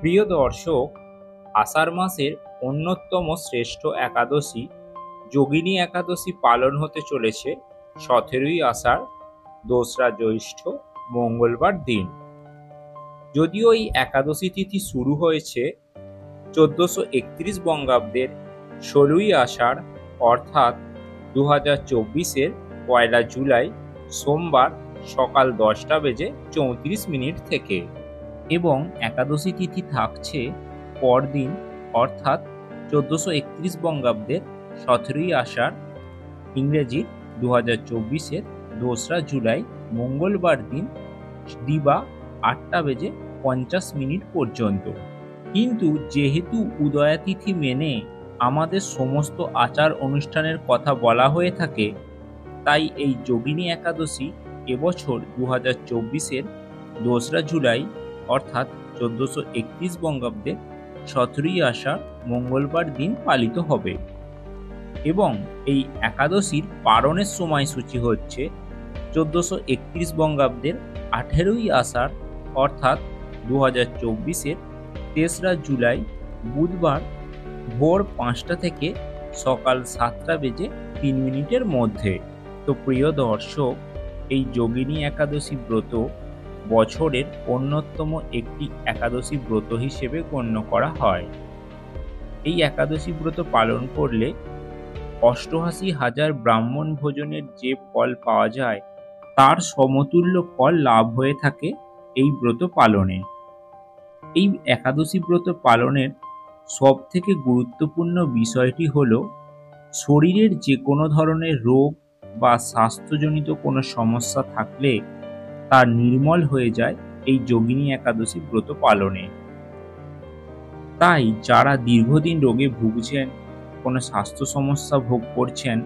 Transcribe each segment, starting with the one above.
প্রিয় দর্শক, আষাঢ় মাসের অন্যতম শ্রেষ্ঠ একাদশী যোগিনী একাদশী পালন হতে চলেছে 17ই আষাঢ়, 2রা জ্যৈষ্ঠ, মঙ্গলবার দিন। যদিও এই একাদশী তিথি শুরু হয়েছে 1431 বঙ্গাব্দের 16ই আষাঢ় অর্থাৎ 2024-এর 1 জুলাই সোমবার সকাল 10:34 থেকে, এবং একাদশী তিথি থাকছে পরদিন অর্থাৎ 1431 বঙ্গাব্দের 17ই আষাঢ় ইংরেজির 2024-এর 2রা জুলাই মঙ্গলবার দিন দিবা 8:50 পর্যন্ত। কিন্তু যেহেতু উদয়াতিথি মেনে আমাদের সমস্ত আচার অনুষ্ঠানের কথা বলা হয়ে থাকে, তাই এই যোগিনী একাদশী এবছর 2024-এর 2রা জুলাই অর্থাৎ 1431 বঙ্গাব্দের 17ই আষাঢ় মঙ্গলবার দিন পালিত হবে। এবং এই একাদশীর পারণের সময়সূচি হচ্ছে 1431 বঙ্গাব্দের 18ই আষাঢ় অর্থাৎ 2024-এর 3রা জুলাই বুধবার ভোর 5টা থেকে সকাল 7:03 মধ্যে। তো প্রিয় দর্শক, এই যোগিনী একাদশী ব্রত বছরের অন্যতম একটি একাদশী ব্রত হিসেবে গণ্য করা হয়। এই একাদশী ব্রত পালন করলে 88,000 ব্রাহ্মণ ভোজনের যে ফল পাওয়া যায়, তার সমতুল্য ফল লাভ হয়ে থাকে এই ব্রত পালনে। এই একাদশী ব্রত পালনের সব থেকে গুরুত্বপূর্ণ বিষয়টি হলো শরীরের যে কোনো ধরনের রোগ বা স্বাস্থ্যজনিত কোনো সমস্যা থাকলে তা নির্মল হয়ে যায় এই যোগিনী একাদশী ব্রত পালনে। তাই যারা দীর্ঘদিন রোগে ভুগছেন, কোনো স্বাস্থ্য সমস্যা ভোগ করছেন,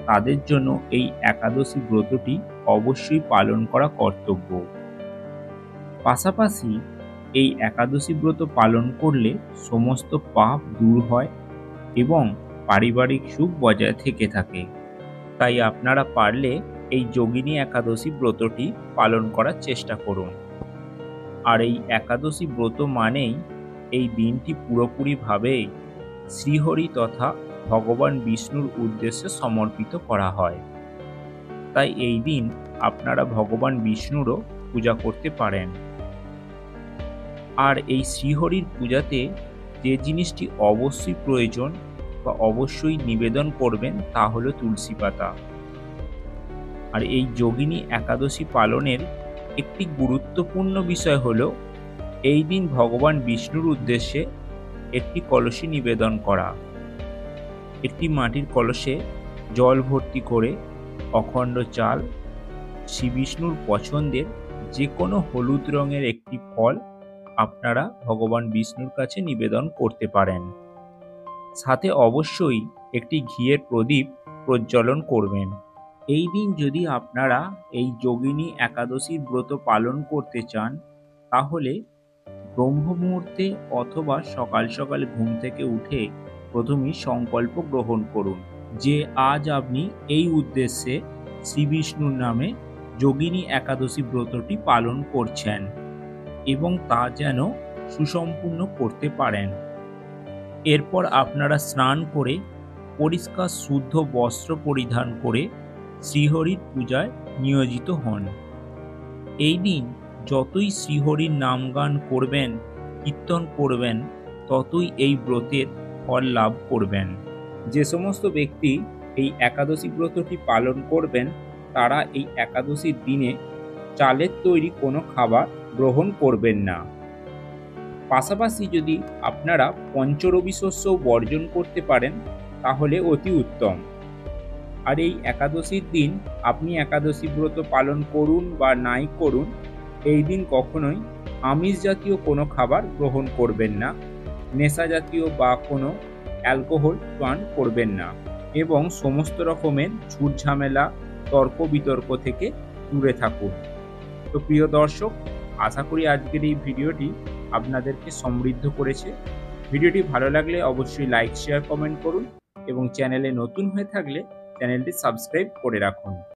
তাদের জন্য এই একাদশী ব্রতটি অবশ্যই পালন করা কর্তব্য। পাশাপাশি এই একাদশী ব্রত পালন করলে সমস্ত পাপ দূর হয় এবং পারিবারিক সুখ বজায় থেকে থাকে। তাই আপনারা পারলে এই যোগিনী একাদশী ব্রতটি পালন করার চেষ্টা করুন। আর এই একাদশী ব্রত মানেই এই দিনটি পুরোপুরিভাবে শ্রীহরি তথা ভগবান বিষ্ণুর উদ্দেশ্যে সমর্পিত করা হয়। তাই এই দিন আপনারা ভগবান বিষ্ণুরও পূজা করতে পারেন। আর এই শ্রীহরির পূজাতে যে জিনিসটি অবশ্যই প্রয়োজন বা অবশ্যই নিবেদন করবেন তা হলো তুলসী পাতা। আর এই যোগিনী একাদশী পালনের একটি গুরুত্বপূর্ণ বিষয় হলো এই দিন ভগবান বিষ্ণুর উদ্দেশ্যে একটি কলসী নিবেদন করা। একটি মাটির কলসে জল ভর্তি করে অখণ্ড চাল, শ্রী বিষ্ণুর পছন্দের যে কোনো হলুদ রঙের একটি ফল আপনারা ভগবান বিষ্ণুর কাছে নিবেদন করতে পারেন। সাথে অবশ্যই একটি ঘিয়ের প্রদীপ প্রজ্বলন করবেন। এই দিন যদি আপনারা এই যোগিনী একাদশীর ব্রত পালন করতে চান, তাহলে ব্রহ্ম মুহূর্তে অথবা সকাল সকাল ঘুম থেকে উঠে প্রথমেই সংকল্প গ্রহণ করুন যে আজ আপনি এই উদ্দেশ্যে শ্রী বিষ্ণুর নামে যোগিনী একাদশী ব্রতটি পালন করছেন এবং তা যেন সুসম্পূর্ণ করতে পারেন। এরপর আপনারা স্নান করে পরিষ্কার শুদ্ধ বস্ত্র পরিধান করে শ্রীহরির পূজায় নিয়োজিত হন। এই দিন যতই শ্রীহরির নাম গান করবেন, কীর্তন করবেন, ততই এই ব্রতের ফল লাভ করবেন। যে সমস্ত ব্যক্তি এই একাদশী ব্রতটি পালন করবেন, তারা এই একাদশীর দিনে চালের তৈরি কোনো খাবার গ্রহণ করবেন না। পাশাপাশি যদি আপনারা পঞ্চরবি শস্য বর্জন করতে পারেন তাহলে অতি উত্তম। আর এই একাদশীর দিন আপনি একাদশী ব্রত পালন করুন বা নাই করুন, এই দিন কখনোই আমিষ জাতীয় কোনো খাবার গ্রহণ করবেন না, নেশা জাতীয় বা কোনো অ্যালকোহল পান করবেন না এবং সমস্ত রকমের ঝুট ঝামেলা, তর্ক বিতর্ক থেকে দূরে থাকুন। তো প্রিয় দর্শক, আশা করি আজকের এই ভিডিওটি আপনাদেরকে সমৃদ্ধ করেছে। ভিডিওটি ভালো লাগলে অবশ্যই লাইক, শেয়ার, কমেন্ট করুন এবং চ্যানেলে নতুন হয়ে থাকলে চ্যানেলটি সাবস্ক্রাইব করে রাখুন।